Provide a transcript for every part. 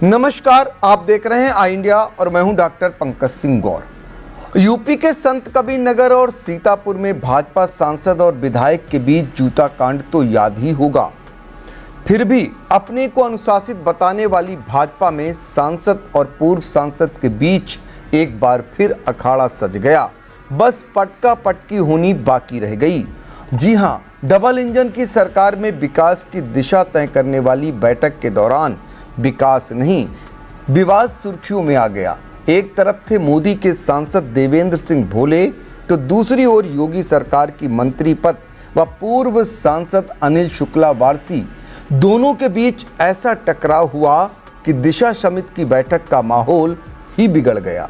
नमस्कार, आप देख रहे हैं आई इंडिया और मैं हूं डॉक्टर पंकज सिंह गौर। यूपी के संत कबीर नगर और सीतापुर में भाजपा सांसद और विधायक के बीच जूता कांड तो याद ही होगा। फिर भी अपने को अनुशासित बताने वाली भाजपा में सांसद और पूर्व सांसद के बीच एक बार फिर अखाड़ा सज गया। बस पटका पटकी होनी बाकी रह गई। जी हां, डबल इंजन की सरकार में विकास की दिशा तय करने वाली बैठक के दौरान विकास नहीं, विवाद सुर्खियों में आ गया। एक तरफ थे मोदी के सांसद देवेंद्र सिंह भोले तो दूसरी ओर योगी सरकार की मंत्री पद व पूर्व सांसद अनिल शुक्ला वारसी। दोनों के बीच ऐसा टकराव हुआ कि दिशा समिति की बैठक का माहौल ही बिगड़ गया।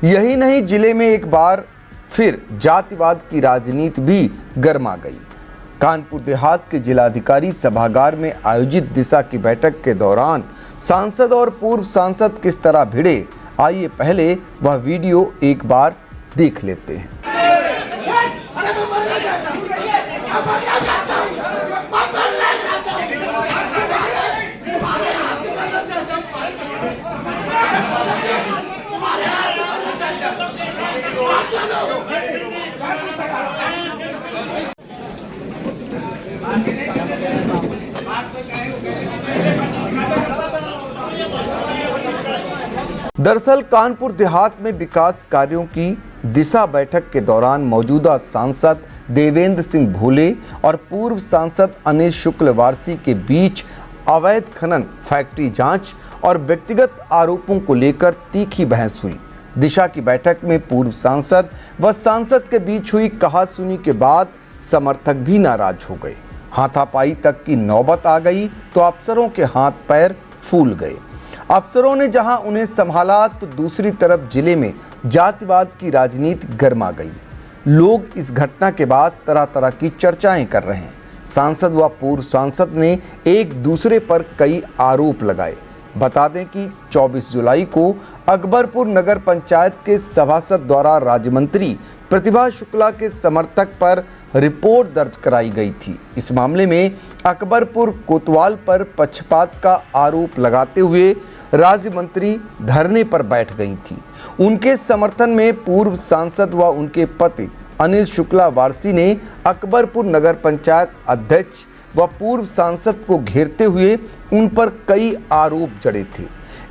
यही नहीं, जिले में एक बार फिर जातिवाद की राजनीति भी गर्मा गई। कानपुर देहात के जिलाधिकारी सभागार में आयोजित दिशा की बैठक के दौरान सांसद और पूर्व सांसद किस तरह भिड़े, आइए पहले वह वीडियो एक बार देख लेते हैं। दरअसल कानपुर देहात में विकास कार्यों की दिशा बैठक के दौरान मौजूदा सांसद देवेंद्र सिंह भोले और पूर्व सांसद अनिल शुक्ल वारसी के बीच अवैध खनन, फैक्ट्री जांच और व्यक्तिगत आरोपों को लेकर तीखी बहस हुई। दिशा की बैठक में पूर्व सांसद व सांसद के बीच हुई कहासुनी के बाद समर्थक भी नाराज हो गए। हाथापाई तक की नौबत आ गई तो अफसरों के हाथ पैर फूल गए। अफसरों ने जहां उन्हें संभाला तो दूसरी तरफ जिले में जातिवाद की राजनीति गर्मा गई। लोग इस घटना के बाद तरह तरह की चर्चाएं कर रहे हैं। सांसद व पूर्व सांसद ने एक दूसरे पर कई आरोप लगाए। बता दें कि 24 जुलाई को अकबरपुर नगर पंचायत के सभासद द्वारा राज्य मंत्री प्रतिभा शुक्ला के समर्थक पर रिपोर्ट दर्ज कराई गई थी। इस मामले में अकबरपुर कोतवाल पर पक्षपात का आरोप लगाते हुए राज्य मंत्री धरने पर बैठ गई थी। उनके समर्थन में पूर्व सांसद व उनके पति अनिल शुक्ला वारसी ने अकबरपुर नगर पंचायत अध्यक्ष व पूर्व सांसद को घेरते हुए उन पर कई आरोप जड़े थे।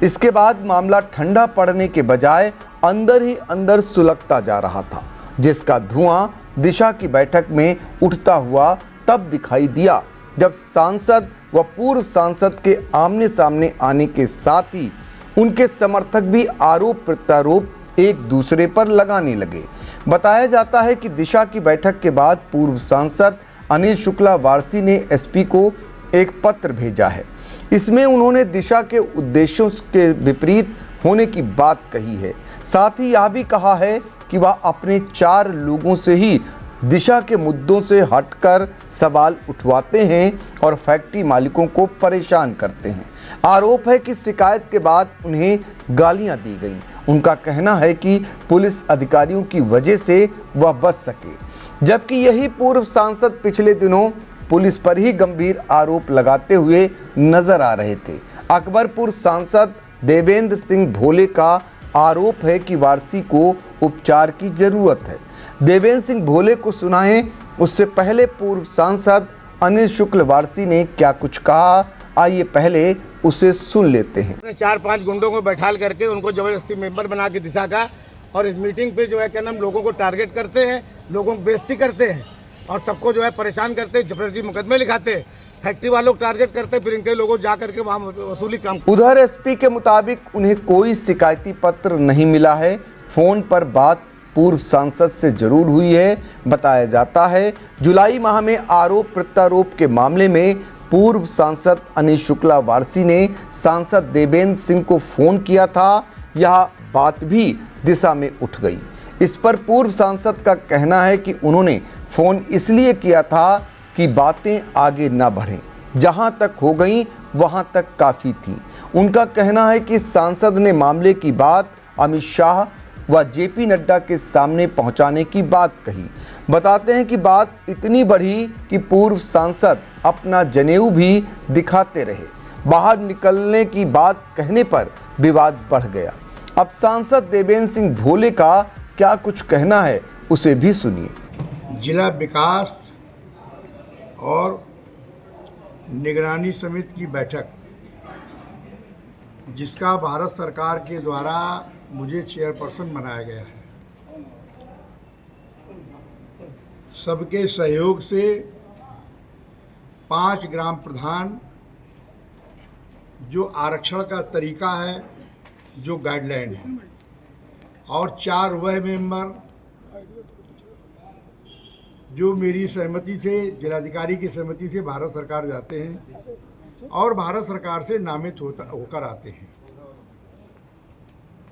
इसके बाद मामला ठंडा पड़ने के बजाय अंदर ही अंदर सुलगता जा रहा था, जिसका धुआं दिशा की बैठक में उठता हुआ तब दिखाई दिया जब सांसद व पूर्व सांसद के आमने सामने आने के साथ ही उनके समर्थक भी आरोप प्रत्यारोप एक दूसरे पर लगाने लगे। बताया जाता है कि दिशा की बैठक के बाद पूर्व सांसद अनिल शुक्ला वारसी ने एसपी को एक पत्र भेजा है। इसमें उन्होंने दिशा के उद्देश्यों के विपरीत होने की बात कही है। साथ ही यह भी कहा है कि वह अपने 4 लोगों से ही दिशा के मुद्दों से हटकर सवाल उठवाते हैं और फैक्ट्री मालिकों को परेशान करते हैं। आरोप है कि शिकायत के बाद उन्हें गालियां दी गईं। उनका कहना है कि पुलिस अधिकारियों की वजह से वह बच सके, जबकि यही पूर्व सांसद पिछले दिनों पुलिस पर ही गंभीर आरोप लगाते हुए नजर आ रहे थे। अकबरपुर सांसद देवेंद्र सिंह भोले का आरोप है कि वारसी को उपचार की जरूरत है। देवेंद्र सिंह भोले को सुनाएं, उससे पहले पूर्व सांसद अनिल शुक्ल वारसी ने क्या कुछ कहा, आइए पहले उसे सुन लेते हैं। 4-5 गुंडों को बैठाल करके उनको जबरदस्ती मेंबर बना के दिशा का, और इस मीटिंग पे जो है क्या नाम लोगों को टारगेट करते हैं, लोगों को बेइज्जती करते हैं और सबको जो है परेशान करते हैं, जबरदस्ती मुकदमे लिखाते हैं, फैक्ट्री वालों को टारगेट करते हैं, फिर इनके लोगों जा करके वहाँ वसूली काम। उधर एसपी के मुताबिक उन्हें कोई शिकायती पत्र नहीं मिला है। फोन पर बात पूर्व सांसद से जरूर हुई है। बताया जाता है जुलाई माह में आरोप प्रत्यारोप के मामले में पूर्व सांसद अनिल शुक्ला वारसी ने सांसद देवेंद्र सिंह को फोन किया था। यह बात भी दिशा में उठ गई। इस पर पूर्व सांसद का कहना है कि उन्होंने फोन इसलिए किया था कि बातें आगे ना बढ़ें, जहां तक हो गई वहां तक काफ़ी थी। उनका कहना है कि सांसद ने मामले की बात अमित शाह व जेपी नड्डा के सामने पहुंचाने की बात कही। बताते हैं कि बात इतनी बढ़ी कि पूर्व सांसद अपना जनेऊ भी दिखाते रहे। बाहर निकलने की बात कहने पर विवाद बढ़ गया। अब सांसद देवेंद्र सिंह भोले का क्या कुछ कहना है, उसे भी सुनिए। जिला विकास और निगरानी समिति की बैठक, जिसका भारत सरकार के द्वारा मुझे चेयरपर्सन बनाया गया है, सबके सहयोग से 5 ग्राम प्रधान, जो आरक्षण का तरीका है, जो गाइडलाइन है, और 4 वह मेंबर जो मेरी सहमति से, जिलाधिकारी की सहमति से भारत सरकार जाते हैं और भारत सरकार से नामित होकर आते हैं।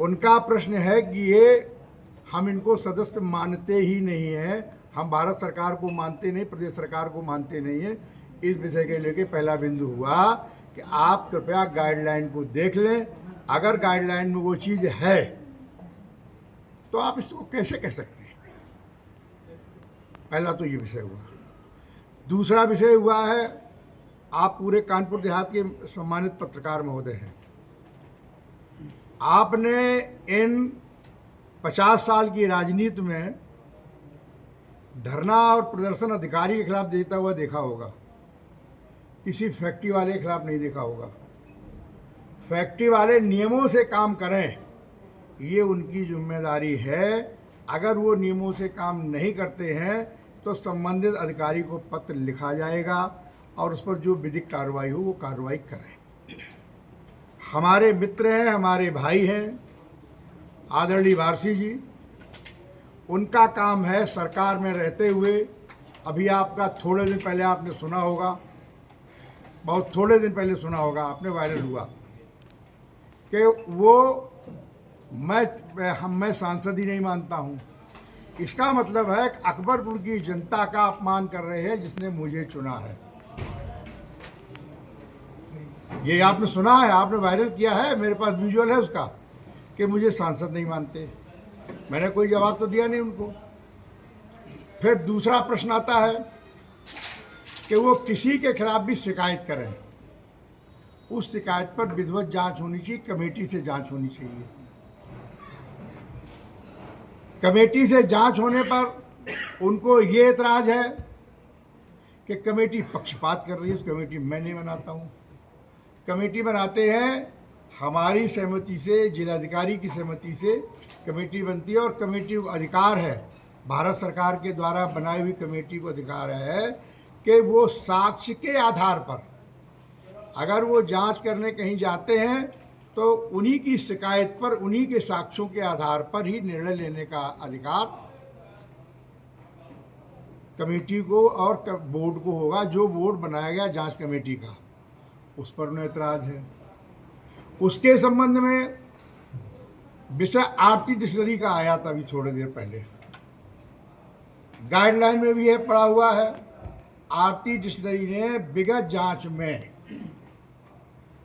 उनका प्रश्न है कि ये हम इनको सदस्य मानते ही नहीं हैं, हम भारत सरकार को मानते नहीं, प्रदेश सरकार को मानते नहीं हैं। इस विषय के लेके पहला बिंदु हुआ कि आप कृपया गाइडलाइन को देख लें, अगर गाइडलाइन में वो चीज़ है तो आप इसको कैसे कह सकते हैं। पहला तो ये विषय हुआ। दूसरा विषय हुआ है, आप पूरे कानपुर देहात के सम्मानित पत्रकार महोदय हैं, आपने इन 50 साल की राजनीति में धरना और प्रदर्शन अधिकारी के खिलाफ देता हुआ देखा होगा, किसी फैक्ट्री वाले के खिलाफ नहीं देखा होगा। फैक्ट्री वाले नियमों से काम करें, ये उनकी जिम्मेदारी है। अगर वो नियमों से काम नहीं करते हैं तो संबंधित अधिकारी को पत्र लिखा जाएगा और उस पर जो विधिक कार्रवाई हो वो कार्रवाई करें। हमारे मित्र हैं, हमारे भाई हैं आदरणीय वारसी जी, उनका काम है सरकार में रहते हुए, अभी आपका थोड़े दिन पहले आपने सुना होगा, बहुत थोड़े दिन पहले सुना होगा, आपने वायरल हुआ कि वो मैं सांसद ही नहीं मानता हूँ। इसका मतलब है कि अकबरपुर की जनता का अपमान कर रहे हैं जिसने मुझे चुना है। ये आपने सुना है, आपने वायरल किया है, मेरे पास विजुअल है उसका, कि मुझे सांसद नहीं मानते। मैंने कोई जवाब तो दिया नहीं उनको। फिर दूसरा प्रश्न आता है कि वो किसी के खिलाफ भी शिकायत करें, उस शिकायत पर विधिवत जांच होनी चाहिए, कमेटी से जांच होनी चाहिए। कमेटी से जांच होने पर उनको ये एतराज है कि कमेटी पक्षपात कर रही है। उस कमेटी मैं नहीं बनाता हूँ, कमेटी बनाते हैं हमारी सहमति से, जिलाधिकारी की सहमति से कमेटी बनती है। और कमेटी को अधिकार है, भारत सरकार के द्वारा बनाई हुई कमेटी को अधिकार है कि वो साक्ष्य के आधार पर, अगर वो जांच करने कहीं जाते हैं तो उन्हीं की शिकायत पर, उन्हीं के साक्ष्यों के आधार पर ही निर्णय लेने का अधिकार कमेटी को और बोर्ड को होगा। जो बोर्ड बनाया गया जांच कमेटी का, उस पर उन्हें ऐतराज है। उसके संबंध में विषय आरती डिस्टिलरी का आया था अभी थोड़ी देर पहले, गाइडलाइन में भी है, पड़ा हुआ है। आरती डिस्टिलरी ने विगत जांच में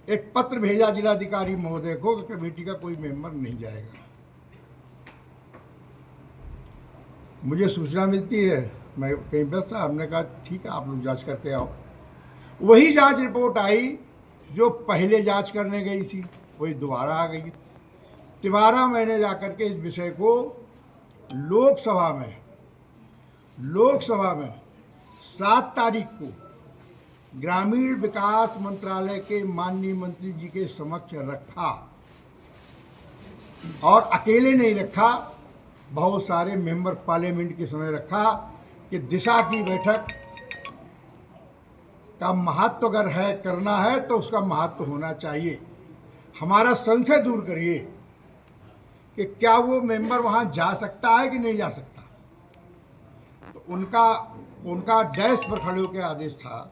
एक पत्र भेजा जिलाधिकारी महोदय को कि कमेटी का कोई मेंबर नहीं जाएगा। मुझे सूचना मिलती है, मैं कहीं व्यस्त था, हमने कहा ठीक है आप लोग जांच करके आओ। वही जांच रिपोर्ट आई जो पहले जांच करने गई थी, वही दोबारा आ गई। दोबारा मैंने जाकर के इस विषय को लोकसभा में 7 तारीख को ग्रामीण विकास मंत्रालय के माननीय मंत्री जी के समक्ष रखा, और अकेले नहीं रखा, बहुत सारे मेंबर पार्लियामेंट के समय रखा कि दिशा की बैठक का महत्व अगर है, करना है तो उसका महत्व होना चाहिए। हमारा संशय दूर करिए कि क्या वो मेंबर वहाँ जा सकता है कि नहीं जा सकता। तो उनका डैश पर खड़े होकर आदेश था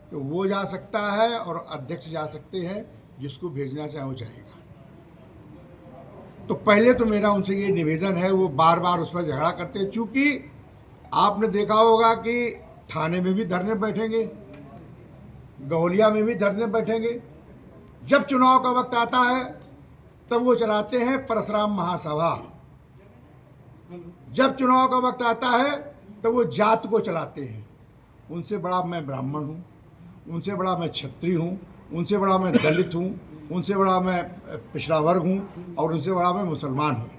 कि वो जा सकता है और अध्यक्ष जा सकते हैं, जिसको भेजना चाहे वो जाएगा। तो पहले तो मेरा उनसे ये निवेदन है, वो बार बार उस पर झगड़ा करते हैं। चूँकि आपने देखा होगा कि थाने में भी धरने बैठेंगे, गौलिया में भी धरने बैठेंगे। जब चुनाव का वक्त आता है तब वो चलाते हैं परशुराम महासभा, जब चुनाव का वक्त आता है तब वो जात को चलाते हैं। उनसे बड़ा मैं ब्राह्मण हूँ, उनसे बड़ा मैं क्षत्रिय हूँ, उनसे बड़ा मैं दलित हूँ, उनसे बड़ा मैं पिछड़ा वर्ग हूँ और उनसे बड़ा मैं मुसलमान हूँ।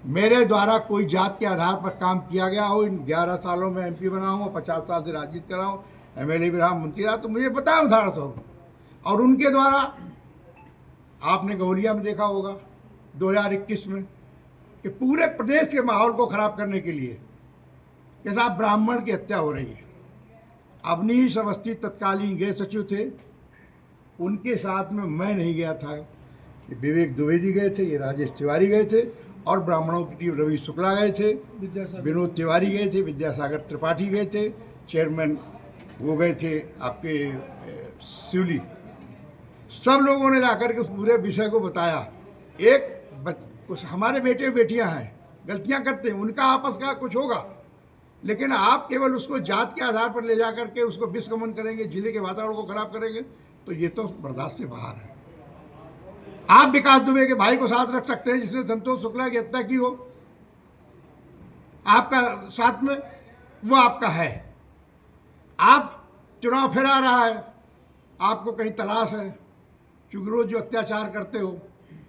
मेरे द्वारा कोई जात के आधार पर काम किया गया हो, इन 11 सालों में MP बना हूँ, 50 साल से राजनीति कर रहा हूँ, MLA भी रहा, मंत्री रहा, तो मुझे पता है उदाहरण तो। और उनके द्वारा आपने गौलिया में देखा होगा 2021 में कि पूरे प्रदेश के माहौल को खराब करने के लिए कि साहब ब्राह्मण की हत्या हो रही है। अवनीश अवस्थी तत्कालीन गृह सचिव थे, उनके साथ में मैं नहीं गया था, ये विवेक द्विवेदी गए थे, ये राजेश तिवारी गए थे और ब्राह्मणों की टीम रवि शुक्ला गए थे, विनोद तिवारी गए थे, विद्यासागर त्रिपाठी गए थे, चेयरमैन वो गए थे आपके शिवली। सब लोगों ने जाकर के उस पूरे विषय को बताया। उस हमारे बेटे बेटियां हैं, गलतियां करते हैं, उनका आपस का कुछ होगा, लेकिन आप केवल उसको जात के आधार पर ले जाकर के उसको विस्कमन करेंगे, जिले के वातावरण को खराब करेंगे, तो ये तो बर्दाश्त से बाहर है। आप विकास दुबे के भाई को साथ रख सकते हैं जिसने संतोष शुक्ला की हत्या की हो, आपका साथ में वो आपका है। आप चुनाव फिर आ रहा है, आपको कहीं तलाश है, क्योंकि रोज जो अत्याचार करते हो,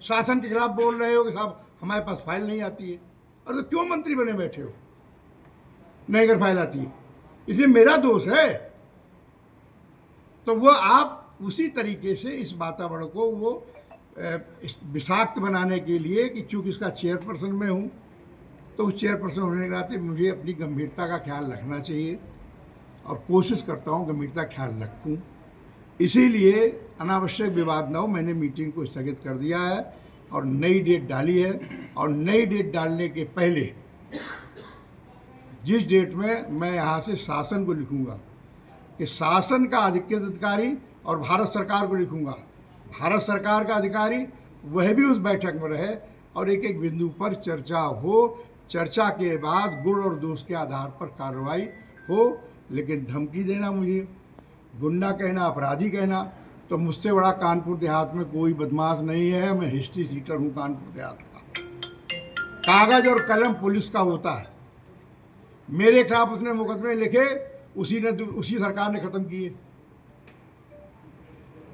शासन के खिलाफ बोल रहे हो कि साहब हमारे पास फाइल नहीं आती है, और तो क्यों मंत्री बने बैठे हो, नहीं अगर फाइल आती है, इसलिए मेरा दोष है। तो वो आप उसी तरीके से इस वातावरण को वो विषाक्त बनाने के लिए कि चूँकि इसका चेयरपर्सन मैं हूँ, तो उस चेयरपर्सन होने के नाते मुझे अपनी गंभीरता का ख्याल रखना चाहिए और कोशिश करता हूँ गंभीरता ख्याल रखूँ। इसीलिए अनावश्यक विवाद न हो, मैंने मीटिंग को स्थगित कर दिया है और नई डेट डाली है। और नई डेट डालने के पहले जिस डेट में मैं यहाँ से शासन को लिखूँगा कि शासन का अधिकृत अधिकारी और भारत सरकार को लिखूँगा, भारत सरकार का अधिकारी वह भी उस बैठक में रहे और एक एक बिंदु पर चर्चा हो, चर्चा के बाद गुण और दोष के आधार पर कार्रवाई हो। लेकिन धमकी देना, मुझे गुंडा कहना, अपराधी कहना, तो मुझसे बड़ा कानपुर देहात में कोई बदमाश नहीं है। मैं हिस्ट्री सीटर हूँ कानपुर देहात का। कागज और कलम पुलिस का होता है। मेरे खिलाफ उसने मुकदमे लिखे, उसी सरकार ने खत्म किए।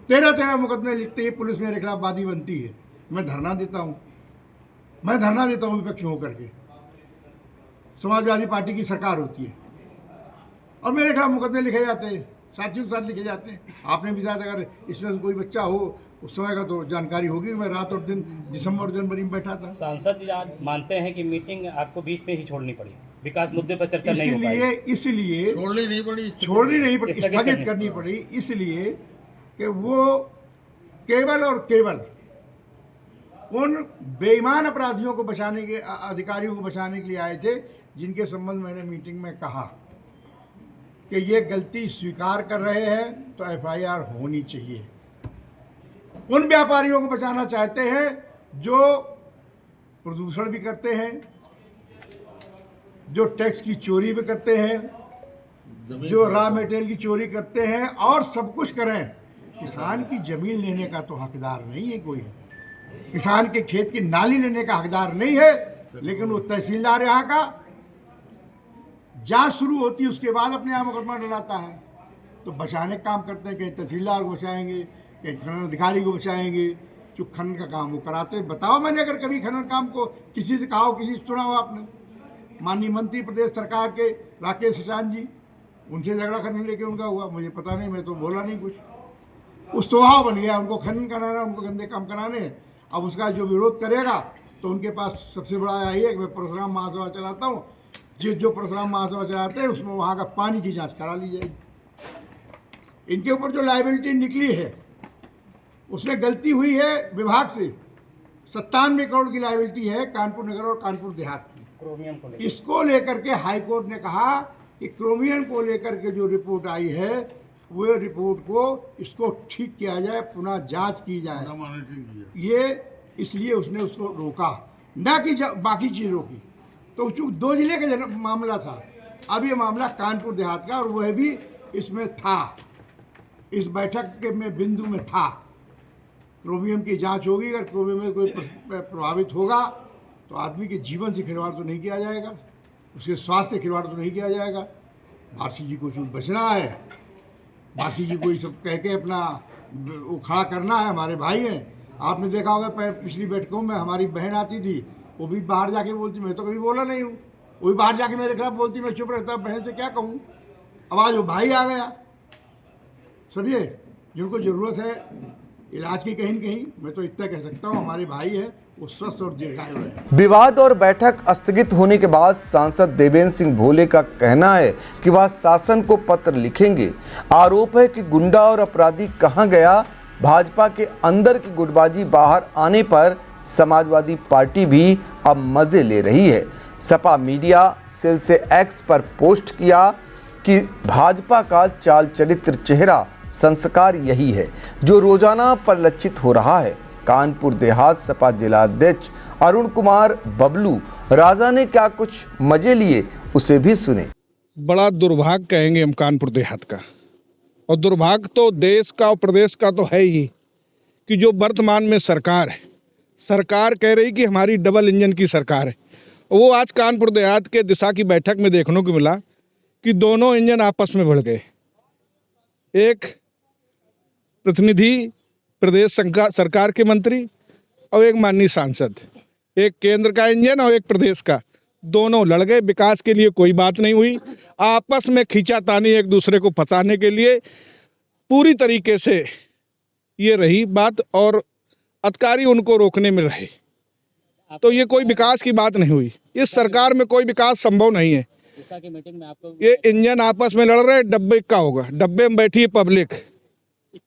13 मुकदमे लिखते ही पुलिस मेरे खिलाफ वादी बनती है। मैं धरना देता हूँ विपक्ष होकर के। समाजवादी पार्टी की सरकार होती है और मेरे खिलाफ मुकदमे लिखे जाते हैं, साथियों के साथ लिखे जाते हैं। आपने भी शायद अगर इसमें से कोई बच्चा हो उस समय का तो जानकारी होगी। मैं रात और दिन दिसंबर और जनवरी में बैठा था। सांसद जी आज मानते हैं कि मीटिंग आपको बीच में ही छोड़नी पड़ी, विकास मुद्दे पर चर्चा नहीं हो पाई, इसलिए छोड़नी नहीं पड़ी, स्थगित करनी पड़ी, इसलिए कि वो केवल और केवल उन बेईमान अपराधियों को बचाने के, अधिकारियों को बचाने के लिए आए थे जिनके संबंध मैंने मीटिंग में कहा कि ये गलती स्वीकार कर रहे हैं तो FIR होनी चाहिए। उन व्यापारियों को बचाना चाहते हैं जो प्रदूषण भी करते हैं, जो टैक्स की चोरी भी करते हैं, जो रॉ मटेरियल की चोरी करते हैं और सब कुछ करें। किसान की जमीन लेने का तो हकदार नहीं है कोई, किसान के खेत की नाली लेने का हकदार नहीं है, लेकिन वो तहसीलदार यहाँ का जांच शुरू होती है उसके बाद अपने यहाँ मुकदमा डलाता है। तो बचाने का काम करते हैं, कहीं तहसीलदार को बचाएंगे, कहीं खनन अधिकारी को बचाएंगे, जो खनन का काम वो कराते हैं। बताओ मैंने अगर कभी खनन काम को किसी से कहा हो, किसी से सुना हो आपने? माननीय मंत्री प्रदेश सरकार के राकेश सचान जी, उनसे झगड़ा करने लेके उनका हुआ, मुझे पता नहीं, मैं तो बोला नहीं कुछ। उस स्वभाव बन गया, उनको खनन कराना, उनको गंदे काम कराने। अब उसका जो विरोध करेगा तो उनके पास सबसे बड़ा यही है कि मैं परशुराम महासभा चलाता हूँ, जो परशुराम महासभा चलाते हैं उसमें वहाँ का पानी की जांच करा ली जाएगी। इनके ऊपर जो लायबिलिटी निकली है उसमें गलती हुई है विभाग से। 97 करोड़ की लायबिलिटी है कानपुर नगर और कानपुर देहात की। क्रोमियम को लेकर इसको लेकर के हाई कोर्ट ने कहा कि क्रोमियम को लेकर के जो रिपोर्ट आई है वो रिपोर्ट को इसको ठीक किया जाए, पुनः जांच की जाए। ये इसलिए उसने उसको रोका, न कि बाकी चीज़ रोकी। तो चूँकि 2 जिले का मामला था, अब ये मामला कानपुर देहात का, और वह भी इसमें था, इस बैठक के में बिंदु में था। क्रोमियम की जांच होगी, अगर क्रोमियम में कोई प्रभावित होगा तो आदमी के जीवन से खिलवाड़ तो नहीं किया जाएगा, उसके स्वास्थ्य से खिलवाड़ तो नहीं किया जाएगा। भारती जी को चूँकि बचना है, फांसी की कोई सब कह के अपना वो खड़ा करना है। हमारे भाई हैं, आपने देखा होगा पिछली बैठकों में हमारी बहन आती थी, वो भी बाहर जाके बोलती मैं तो कभी बोला नहीं हूँ, वो भी बाहर जाके मेरे खिलाफ बोलती, मैं चुप रहता, बहन से क्या कहूँ। अब आज वो भाई आ गया, समझिए, जिनको ज़रूरत है इलाज की कहीं न कहीं, मैं तो इतना कह सकता हूँ हमारे भाई हैं वो स्वस्थ और दीर्घायु रहे। विवाद और बैठक स्थगित होने के बाद सांसद देवेंद्र सिंह भोले का कहना है कि वह शासन को पत्र लिखेंगे। आरोप है कि गुंडा और अपराधी कहां गया। भाजपा के अंदर की गुटबाजी बाहर आने पर समाजवादी पार्टी भी अब मजे ले रही है। सपा मीडिया सेल से एक्स पर पोस्ट किया कि भाजपा का चाल चरित्र, चेहरा, संस्कार यही है जो रोजाना परिलक्षित हो रहा है। कानपुर देहात सपा जिलाध्यक्ष अरुण कुमार बबलू राजा ने क्या कुछ मजे लिए, उसे भी सुने। बड़ा दुर्भाग्य कहेंगे हम कानपुर देहात का, और दुर्भाग्य तो देश का और प्रदेश का तो है ही कि जो वर्तमान में सरकार है, सरकार कह रही कि हमारी डबल इंजन की सरकार है। वो आज कानपुर देहात के दिशा की बैठक में देखने को मिला कि दोनों इंजन आपस में भिड़ गए। एक प्रतिनिधि प्रदेश सरकार के मंत्री और एक माननीय सांसद, एक केंद्र का इंजन और एक प्रदेश का, दोनों लड़ गए। विकास के लिए कोई बात नहीं हुई, आपस में खींचातानी एक दूसरे को फंसाने के लिए पूरी तरीके से ये रही बात, और अधिकारी उनको रोकने में रहे। तो ये कोई विकास की बात नहीं हुई। इस सरकार में कोई विकास संभव नहीं है। की मीटिंग में आपको ये इंजन आपस में लड़ रहे, डब्बे का होगा। डब्बे में बैठी है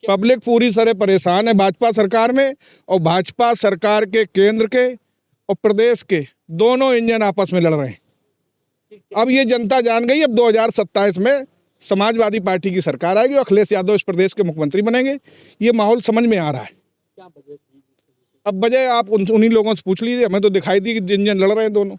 पब्लिक पूरी तरह परेशान है भाजपा सरकार में, और भाजपा सरकार के केंद्र के और प्रदेश के दोनों इंजन आपस में लड़ रहे हैं। अब ये जनता जान गई, अब 2027 में समाजवादी पार्टी की सरकार आएगी और अखिलेश यादव इस प्रदेश के मुख्यमंत्री बनेंगे। ये माहौल समझ में आ रहा है। अब वजह आप उन्हीं लोगों से पूछ लीजिए, हमें तो दिखाई दी कि इंजन लड़ रहे हैं दोनों।